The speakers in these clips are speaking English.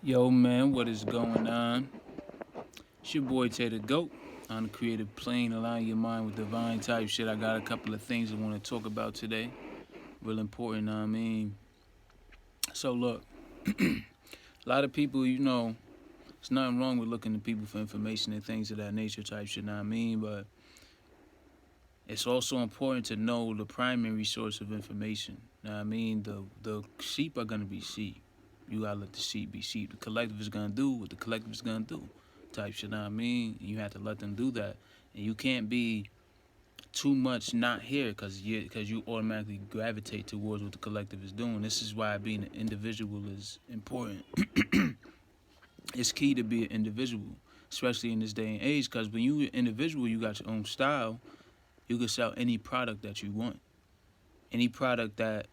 Yo, man, what is going on? It's your boy Tay the Goat on the creative plane, aligning your mind with divine type shit. I got a couple of things I want to talk about today. Real important, know what I mean? So, look, a lot of people, it's nothing wrong with looking to people for information and things of that nature type shit, know what I mean? But it's also important to know the primary source of information. Know what I mean? The sheep are going to be sheep. You gotta let the sheep be sheep. The collective is gonna do what the collective is gonna do, type shit. Know what I mean? You have to let them do that, and you can't be too much not here because you automatically gravitate towards what the collective is doing. This is why being an individual is important. It's key to be an individual, especially in this day and age. Because when you're an individual, you got your own style. You can sell any product that you want, any product that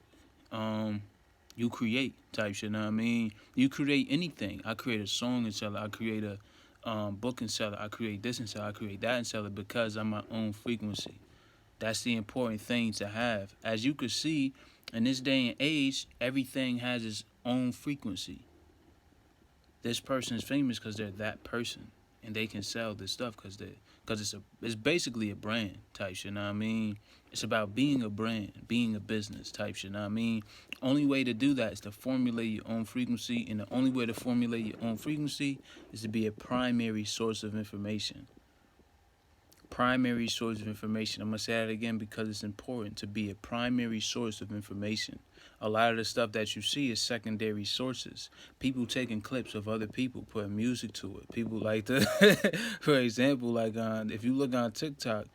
you create type shit. Know what I mean? You create anything. I create a song and sell it. I create a book and sell it. I create this and sell it. I create that and sell it because I'm my own frequency. That's the important thing to have. As you can see, in this day and age, everything has its own frequency. This person is famous because they're that person, and they can sell this stuff because it's basically a brand type shit. Know what I mean? It's about being a brand, being a business type shit. Know what I mean? Only way to do that is to formulate your own frequency, and the only way to formulate your own frequency is to be a primary source of information. Primary source of information. I'm gonna say that again because it's important to be a primary source of information. A lot of the stuff that you see is secondary sources. People taking clips of other people, putting music to it. People like to, for example, like if you look on TikTok,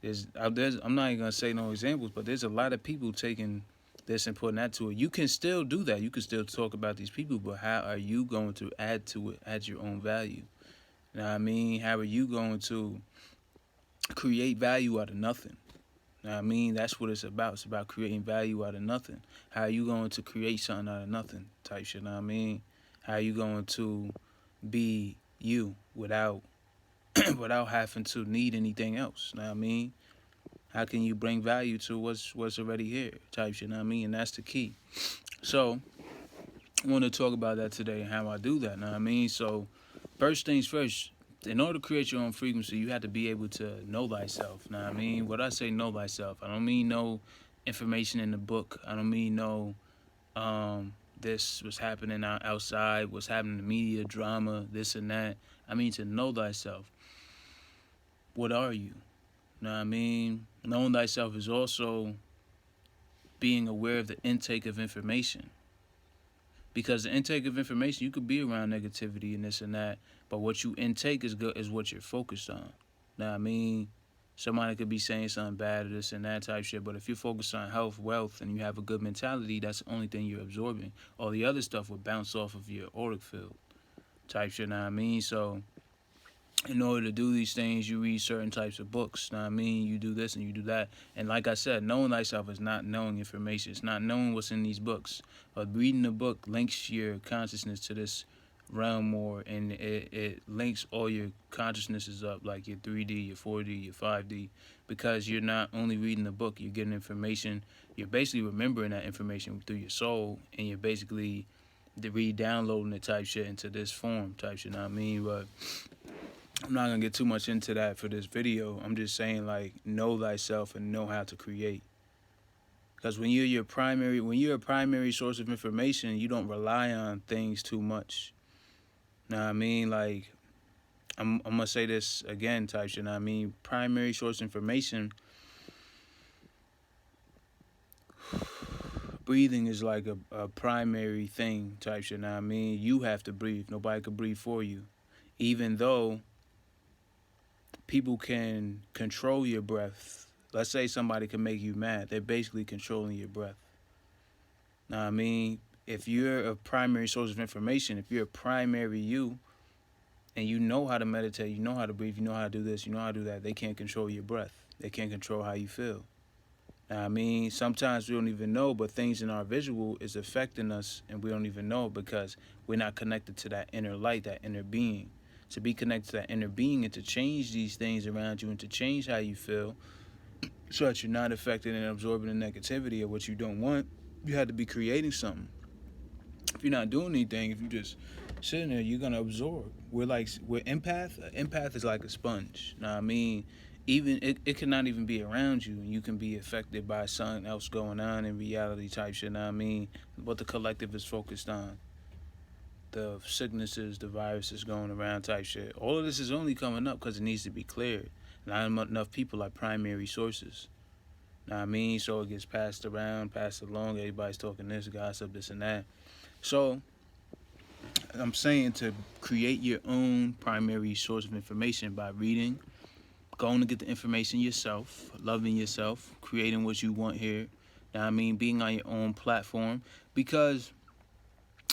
there's I'm not even gonna say no examples, but there's a lot of people taking this and putting that to it. You can still do that. You can still talk about these people, but how are you going to add to it, add your own value? You know what I mean? How are you going to create value out of nothing? You know what I mean? That's what it's about. It's about creating value out of nothing. How are you going to create something out of nothing type shit? You know what I mean? How are you going to be you without without having to need anything else? You know what I mean? How can you bring value to what's already here type shit? You know what I mean? And that's the key. So I want to talk about that today and how I do that. You know what I mean? So first things first, in order to create your own frequency, you have to be able to know thyself. Know what I mean? What I say know thyself, I don't mean no information in the book. I don't mean no this was happening outside, what's happening in the media, drama, this and that. I mean to know thyself. What are you? Know what I mean? Knowing thyself is also being aware of the intake of information. Because the intake of information, you could be around negativity and this and that, but what you intake is what you're focused on. Now, I mean, somebody could be saying something bad or this and that type shit, but if you're focused on health, wealth, and you have a good mentality, that's the only thing you're absorbing. All the other stuff would bounce off of your auric field type shit. Now, I mean, so in order to do these things, you read certain types of books. Now, I mean, you do this and you do that. And like I said, knowing thyself is not knowing information. It's not knowing what's in these books. But reading the book links your consciousness to this realm more, and it links all your consciousnesses up, like your 3D, your 4D, your 5D, because you're not only reading the book, you're getting information. You're basically remembering that information through your soul, and you're basically re-downloading the type shit into this form type shit. You know what I mean? But I'm not gonna get too much into that for this video. I'm just saying, like, know thyself and know how to create. Because when you're a primary source of information, you don't rely on things too much. Know what I mean? Like, I'm gonna say this again, type shit. Know what I mean? Primary source information. Breathing is like a primary thing, type shit. Know what I mean? You have to breathe. Nobody can breathe for you. Even though people can control your breath. Let's say somebody can make you mad. They're basically controlling your breath. Now, I mean, if you're a primary source of information, if you're a primary you, and you know how to meditate, you know how to breathe, you know how to do this, you know how to do that, they can't control your breath. They can't control how you feel. Now, I mean, sometimes we don't even know, but things in our visual is affecting us, and we don't even know because we're not connected to that inner light, that inner being. To be connected to that inner being and to change these things around you and to change how you feel so that you're not affected and absorbing the negativity of what you don't want, you had to be creating something. If you're not doing anything, if you just sitting there, you're gonna absorb. We're empath. An empath is like a sponge. Know what I mean? Even it cannot even be around you, and you can be affected by something else going on in reality type shit. Know what I mean? What the collective is focused on, the sicknesses, the viruses going around type shit. All of this is only coming up because it needs to be cleared. Not enough people are primary sources. Know what I mean? So it gets passed around, passed along. Everybody's talking this, gossip, this and that. So I'm saying to create your own primary source of information by reading, going to get the information yourself, loving yourself, creating what you want here. Know what I mean? Being on your own platform. Because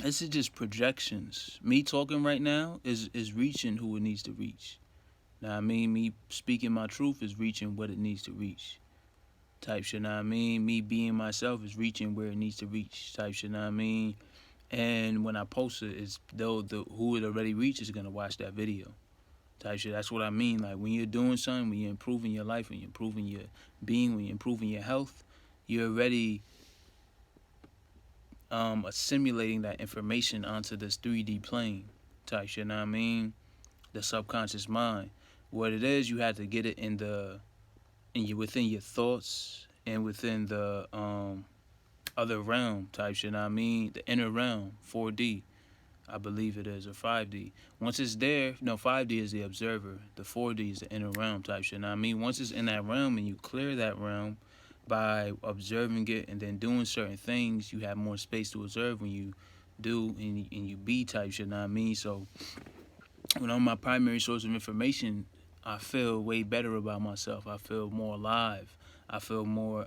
this is just projections. Me talking right now is reaching who it needs to reach. Know what I mean? Me speaking my truth is reaching what it needs to reach. Type shit, know what I mean? Me being myself is reaching where it needs to reach. Type shit, know what I mean? And when I post it, it's though who it already reaches is gonna watch that video. Type shit. That's what I mean. Like when you're doing something, when you're improving your life, when you're improving your being, when you're improving your health, you're already assimilating that information onto this 3D plane. Type shit. Know what I mean? The subconscious mind. What it is, you have to get it within your thoughts and within the other realm type shit. Know what I mean? The inner realm, 4D. I believe it is, or 5D. Once it's there, no, 5D is the observer. The 4D is the inner realm type shit. Know what I mean? Once it's in that realm and you clear that realm by observing it and then doing certain things, you have more space to observe when you do and you be type shit. Know what I mean? So when I'm my primary source of information, I feel way better about myself. I feel more alive. I feel more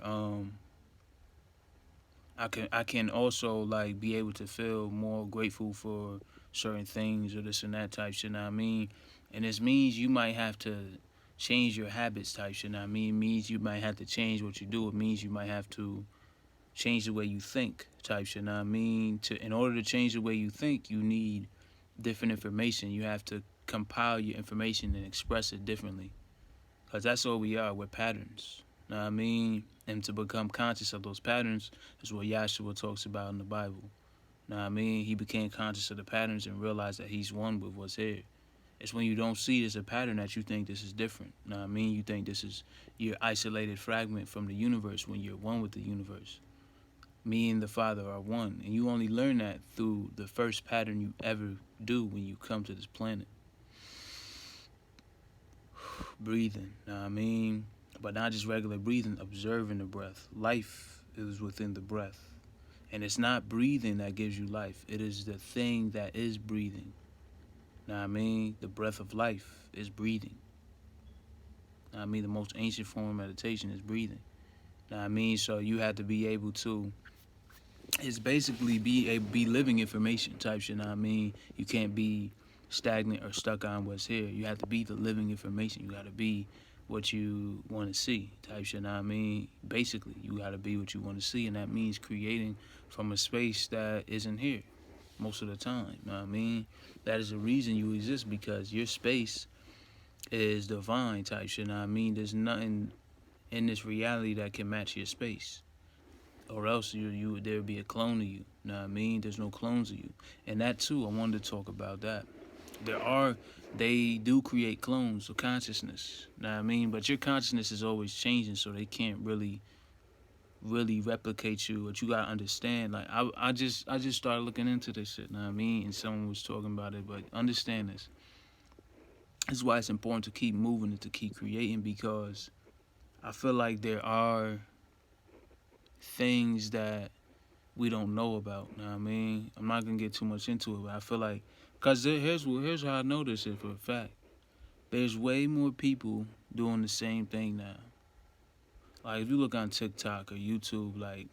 I can also like be able to feel more grateful for certain things or this and that type shit. Know what I mean? And this means you might have to change your habits type shit. Know what I mean? It means you might have to change what you do. It means you might have to change the way you think type shit. Know what I mean? In order to change the way you think, you need different information. You have to compile your information and express it differently. Because that's all we are. We're patterns. Know what I mean? And to become conscious of those patterns is what Yeshua talks about in the Bible. Know what I mean? He became conscious of the patterns and realized that he's one with what's here. It's when you don't see it as a pattern that you think this is different. Know what I mean? You think this is your isolated fragment from the universe when you're one with the universe. Me and the Father are one. And you only learn that through the first pattern you ever do when you come to this planet. Breathing. Know what I mean? But not just regular breathing, observing the breath. Life is within the breath. And it's not breathing that gives you life. It is the thing that is breathing. Know what I mean? The breath of life is breathing. Know what I mean? The most ancient form of meditation is breathing. Know what I mean? So you have to be able to, it's basically be living information type shit. Know what I mean? You can't be stagnant or stuck on what's here. You have to be the living information. You got to be what you want to see type shit. Know what I mean? Basically, you got to be what you want to see, and that means creating from a space that isn't here most of the time. Know what I mean? That is the reason you exist, because your space is divine type shit. Know what I mean? There's nothing in this reality that can match your space, or else there would be a clone of you. Know what I mean? There's no clones of you. And that too, I wanted to talk about that. They do create clones of consciousness. Know what I mean? But your consciousness is always changing, so they can't really replicate you. But you gotta understand, like I just started looking into this shit. Know what I mean? And someone was talking about it, but understand this. This is why it's important to keep moving and to keep creating, because I feel like there are things that we don't know about. Know what I mean? I'm not gonna get too much into it, but I feel like, because here's how I know this shit for a fact. There's way more people doing the same thing now. Like if you look on TikTok or YouTube, like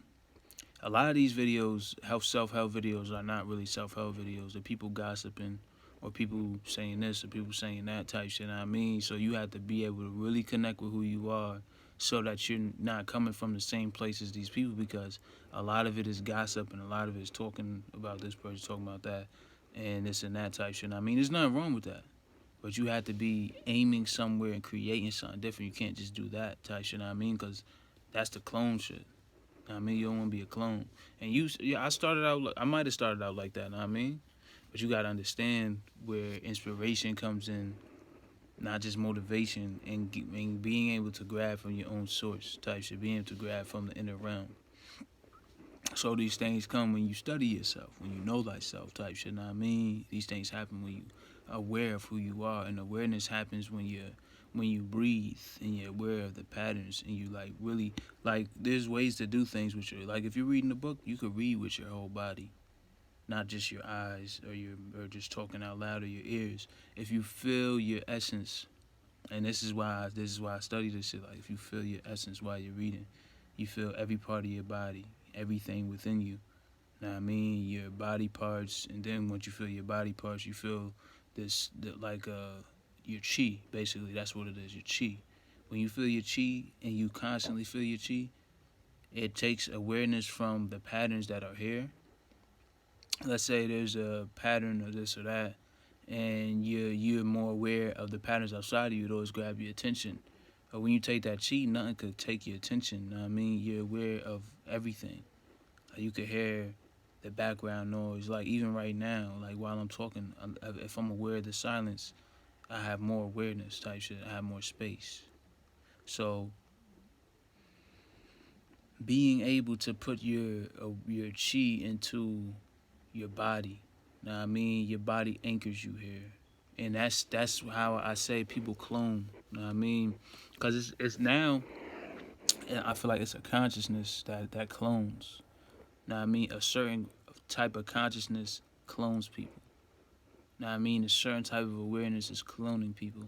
a lot of these videos, self-help videos, are not really self-help videos. They're people gossiping, or people saying this, or people saying that type shit. Know what I mean? So you have to be able to really connect with who you are, so that you're not coming from the same place as these people, because a lot of it is gossip and a lot of it is talking about this person, talking about that, and this and that type shit. I mean, there's nothing wrong with that. But you have to be aiming somewhere and creating something different. You can't just do that type shit. Know what I mean? Because that's the clone shit. I mean, you don't want to be a clone. And I might have started out like that, know what I mean? But you got to understand where inspiration comes in, not just motivation, and being able to grab from your own source type shit, being able to grab from the inner realm. So these things come when you study yourself, when you know thyself type shit, know what I mean? These things happen when you are aware of who you are, and awareness happens when you breathe and you're aware of the patterns, and you like really like there's ways to do things with your, like if you're reading a book, you could read with your whole body, not just your eyes or just talking out loud or your ears. If you feel your essence, and this is why I study this shit. Like if you feel your essence while you're reading, you feel every part of your body, everything within you. Know what I mean? Your body parts, and then once you feel your body parts, you feel your chi. Basically, that's what it is. Your chi. When you feel your chi and you constantly feel your chi, it takes awareness from the patterns that are here. Let's say there's a pattern of this or that, and you're more aware of the patterns outside of you. It always grab your attention. But when you take that chi, nothing could take your attention. Know what I mean? You're aware of everything. You could hear the background noise. Like even right now, like while I'm talking, if I'm aware of the silence, I have more awareness type shit. I have more space. So being able to put your chi into your body, know what I mean? Your body anchors you here, and that's how I say people clone. Know what I mean? Because it's now, and I feel like it's a consciousness that clones. Know what I mean? A certain type of consciousness clones people. Know what I mean? A certain type of awareness is cloning people.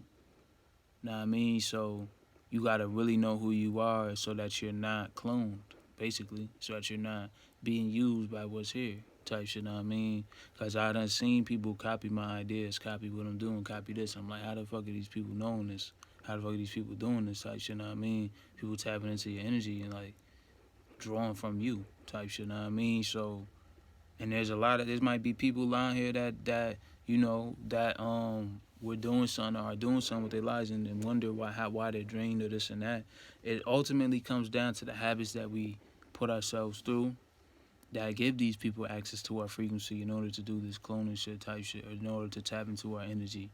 Know what I mean? So you gotta really know who you are so that you're not cloned, basically. So that you're not being used by what's here. Type shit, know what I mean? Because I done seen people copy my ideas, copy what I'm doing, copy this. I'm like, how the fuck are these people knowing this? How the fuck are these people doing this type shit, know what I mean? People tapping into your energy and like drawing from you type shit, know what I mean? So, and there's there might be people out here that were doing something or are doing something with their lives and wonder why they're drained or this and that. It ultimately comes down to the habits that we put ourselves through that give these people access to our frequency in order to do this cloning shit type shit, or in order to tap into our energy.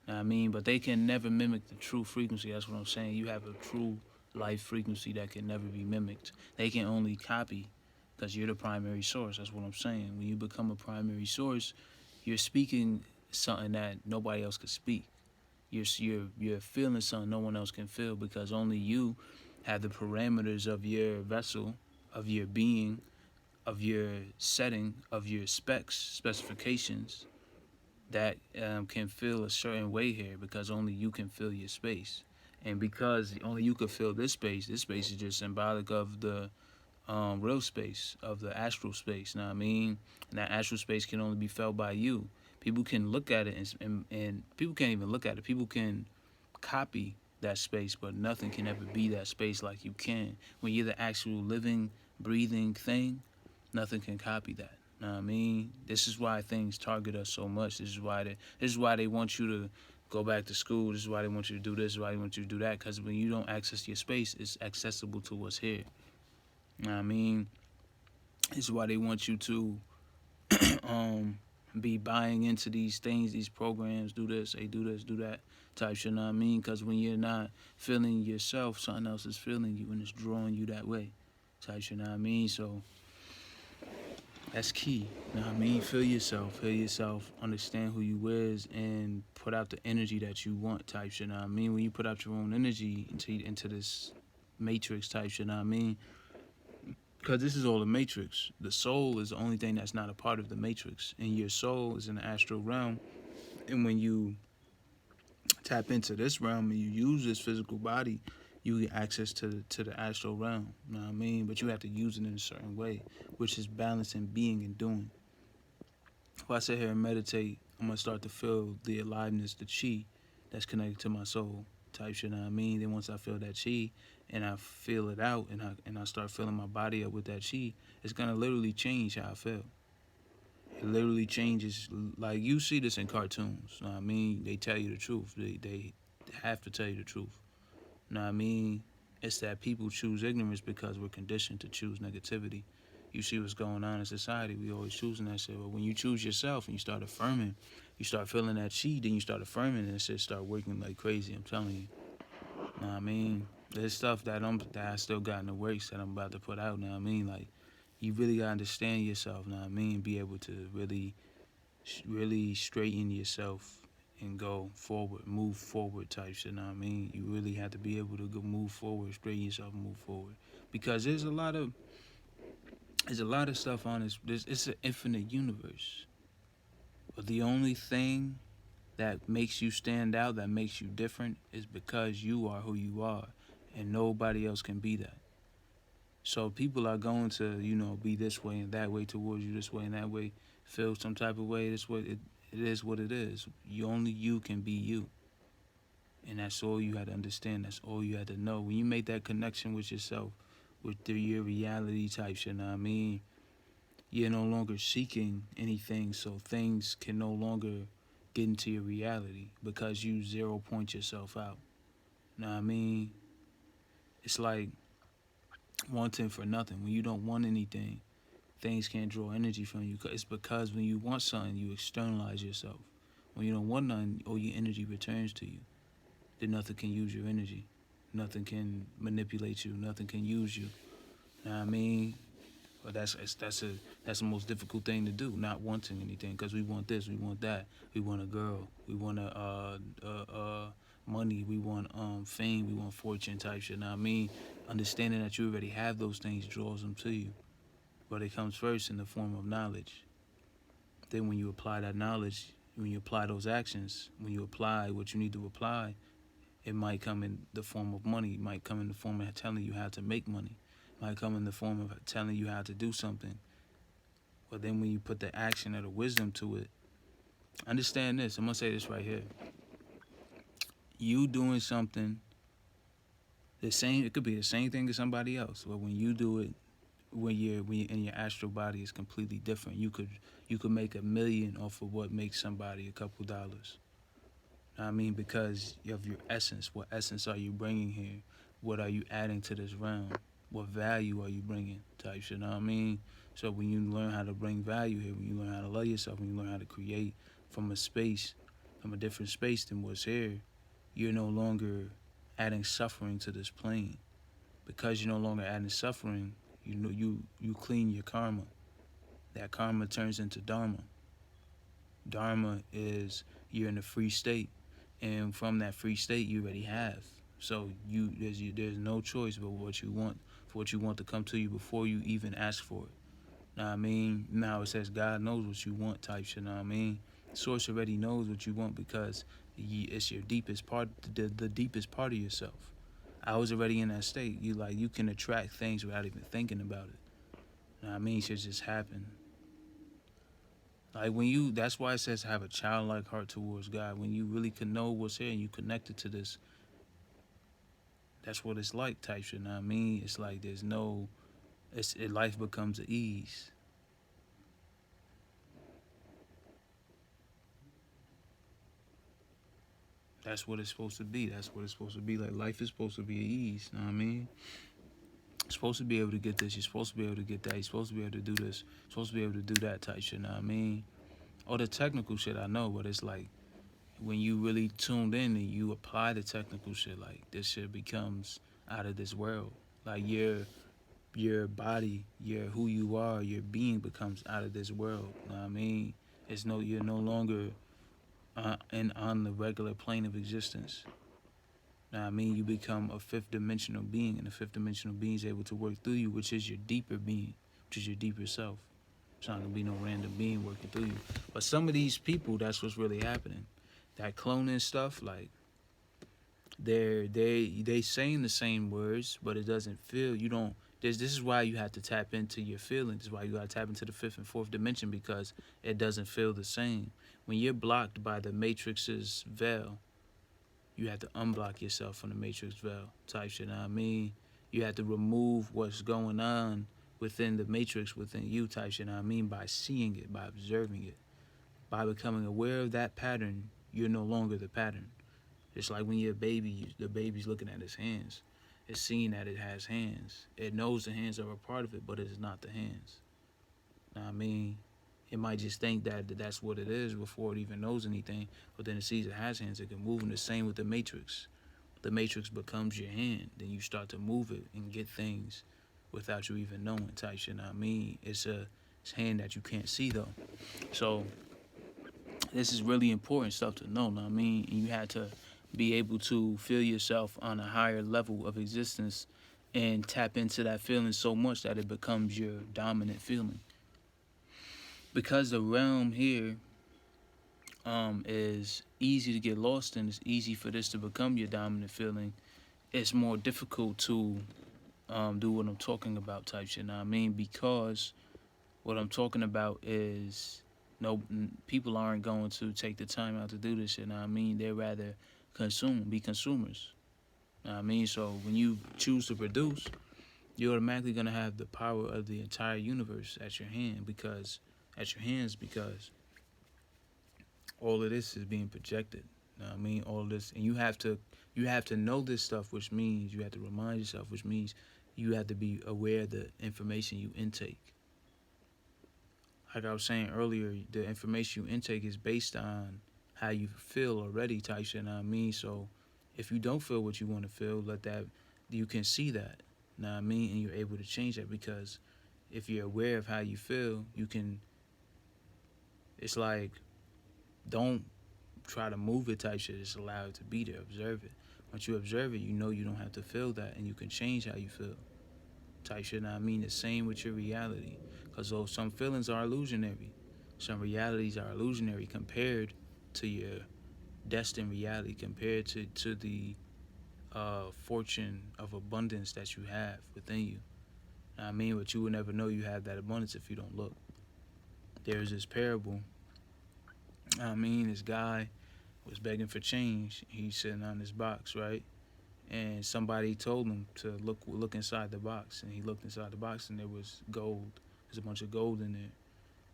Know what I mean? But they can never mimic the true frequency. That's what I'm saying. You have a true life frequency that can never be mimicked. They can only copy because you're the primary source. That's what I'm saying. When you become a primary source, you're speaking something that nobody else could speak. You're feeling something no one else can feel because only you have the parameters of your vessel, of your being, of your setting, of your specifications that can feel a certain way here because only you can feel your space. And because only you can feel this space is just symbolic of the real space, of the astral space, know what I mean? And that astral space can only be felt by you. People can look at it and people can't even look at it. People can copy that space, but nothing can ever be that space like you can. When you're the actual living, breathing thing, nothing can copy that. Know what I mean? This is why things target us so much. This is why they want you to go back to school. This is why they want you to do this. This is why they want you to do that. Because when you don't access your space, it's accessible to what's here. Know what I mean? This is why they want you to be buying into these things, these programs, do this, do that type shit, know what I mean? Because when you're not feeling yourself, something else is feeling you and it's drawing you that way type shit, know what I mean? So that's key, know what I mean? Feel yourself, understand who you is, and put out the energy that you want type shit, know what I mean? When you put out your own energy into this matrix type shit, know what I mean? Because this is all the matrix. The soul is the only thing that's not a part of the matrix. And your soul is in the astral realm. And when you tap into this realm and you use this physical body, you get access to the astral realm. You know what I mean? But you have to use it in a certain way, which is balancing being and doing. If I sit here and meditate, I'm going to start to feel the aliveness, the chi that's connected to my soul type shit, you know what I mean? Then once I feel that chi and I feel it out and I start filling my body up with that chi, it's going to literally change how I feel. It literally changes. Like you see this in cartoons, you know what I mean? They tell you the truth. They have to tell you the truth. You know what I mean? It's that people choose ignorance because we're conditioned to choose negativity. You see what's going on in society, we always choosing that shit. But when you choose yourself and you start affirming, you start feeling that chi, then you start affirming and shit start working like crazy, I'm telling you. Know what I mean? There's stuff that I still got in the works that I'm about to put out, know what I mean? Like, you really gotta understand yourself, know what I mean? Be able to really straighten yourself and go forward, move forward type shit, know what I mean? You really have to be able to go move forward, straighten yourself, move forward. Because there's a lot of stuff on this. It's an infinite universe. But the only thing that makes you stand out, that makes you different, is because you are who you are, and nobody else can be that. So people are going to, be this way and that way towards you, this way and that way, feel some type of way. This way, it is what it is. Only you can be you, and that's all you had to understand. That's all you had to know. When you make that connection with yourself, with your reality type shit, know what I mean? You're no longer seeking anything, so things can no longer get into your reality because you 0 point yourself out. Know what I mean? It's like wanting for nothing. When you don't want anything, things can't draw energy from you. It's because when you want something, you externalize yourself. When you don't want nothing, all your energy returns to you. Then nothing can use your energy. Nothing can manipulate you. Nothing can use you. Know what I mean? But that's the most difficult thing to do, not wanting anything, because we want this, we want that, we want a girl, we want money, we want fame, we want fortune type shit. Now I mean, understanding that you already have those things draws them to you, but it comes first in the form of knowledge. Then when you apply that knowledge, when you apply those actions, when you apply what you need to apply, it might come in the form of money. It might come in the form of telling you how to make money. It might come in the form of telling you how to do something. But then when you put the action or the wisdom to it, understand this. I'm going to say this right here. You doing something, it could be the same thing as somebody else. But when you do it, when you're in your astral body, is completely different. You could make $1 million off of what makes somebody a couple dollars. I mean, because of your essence. What essence are you bringing here? What are you adding to this realm? What value are you bringing? Type shit, know what I mean? So when you learn how to bring value here, when you learn how to love yourself, when you learn how to create from a different space than what's here, you're no longer adding suffering to this plane. Because you're no longer adding suffering, you clean your karma. That karma turns into dharma. Dharma is you're in a free state, and from that free state you already have. So there's no choice but what you want, for what you want to come to you before you even ask for it. Know what I mean? Now it says God knows what you want type shit. Know what I mean? Source already knows what you want because it's your deepest part, the deepest part of yourself. I was already in that state. You can attract things without even thinking about it. Know what I mean? Shit just happen. Like that's why it says have a childlike heart towards God. When you really can know what's here and you connected to this, that's what it's like type shit. Know what I mean? It's like life becomes an ease. That's what it's supposed to be. That's what it's supposed to be. Like life is supposed to be an ease. Know what I mean? You're supposed to be able to get this. You're supposed to be able to get that. You're supposed to be able to do this. You're supposed to be able to do that type shit. Know what I mean? All the technical shit I know, but it's like when you really tuned in and you apply the technical shit, like this shit becomes out of this world. Like your body, who you are, your being becomes out of this world. You know what I mean? You're no longer on the regular plane of existence. You know what I mean? You become a fifth dimensional being, and the fifth dimensional being is able to work through you, which is your deeper being, which is your deeper self. It's not gonna be no random being working through you. But some of these people, that's what's really happening. That cloning stuff, like they saying the same words, but it doesn't feel. You don't. This is why you have to tap into your feelings. This is why you gotta tap into the fifth and fourth dimension, because it doesn't feel the same. When you're blocked by the matrix's veil, you have to unblock yourself from the matrix veil type shit. Know what I mean? You have to remove what's going on within the matrix within you type shit. Know what I mean? By seeing it, by observing it, by becoming aware of that pattern, you're no longer the pattern. It's like when you're a baby, the baby's looking at his hands. It's seeing that it has hands. It knows the hands are a part of it, but it is not the hands. Know what I mean? It might just think that that's what it is before it even knows anything, but then it sees it has hands. It can move, and the same with the matrix. The matrix becomes your hand. Then you start to move it and get things without you even knowing type shit. Know what I mean? It's a hand that you can't see though. So this is really important stuff to know. Know what I mean? And you had to be able to feel yourself on a higher level of existence and tap into that feeling so much that it becomes your dominant feeling. Because the realm here is easy to get lost in, it's easy for this to become your dominant feeling. It's more difficult to do what I'm talking about type shit. Know what I mean? Because what I'm talking about is people aren't going to take the time out to do this shit. Know what I mean? They'd rather be consumers. Know what I mean? So when you choose to produce, you're automatically gonna have the power of the entire universe at your hands because all of this is being projected. Know what I mean? All of this, and you have to know this stuff, which means you have to remind yourself, which means you have to be aware of the information you intake. Like I was saying earlier, the information you intake is based on how you feel already type shit. Know what I mean? So if you don't feel what you want to feel, you can see that. Know what I mean? And you're able to change that because if you're aware of how you feel, it's like, don't try to move it type shit. Just allow it to be there. Observe it. Once you observe it, you know you don't have to feel that, and you can change how you feel type shit. Know what I mean? The same with your reality. Because though some feelings are illusionary, some realities are illusionary compared to your destined reality, compared to the fortune of abundance that you have within you. Know what I mean? But you will never know you have that abundance if you don't look. There's this parable. Know what I mean? This guy was begging for change. He's sitting on this box, right? And somebody told him to look inside the box, and he looked inside the box, and there was gold. There's a bunch of gold in there.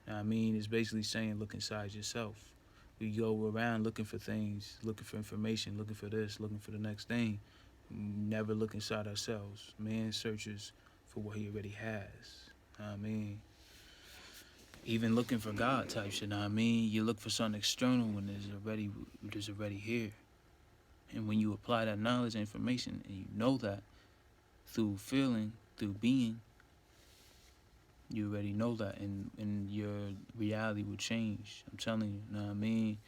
Know what I mean? It's basically saying look inside yourself. We go around looking for things, looking for information, looking for this, looking for the next thing. Never look inside ourselves. Man searches for what he already has. Know what I mean? Even looking for God type shit. Know what I mean? You look for something external when there's already here. And when you apply that knowledge and information, and you know that through feeling, through being, you already know that, and your reality will change. I'm telling you, know what I mean?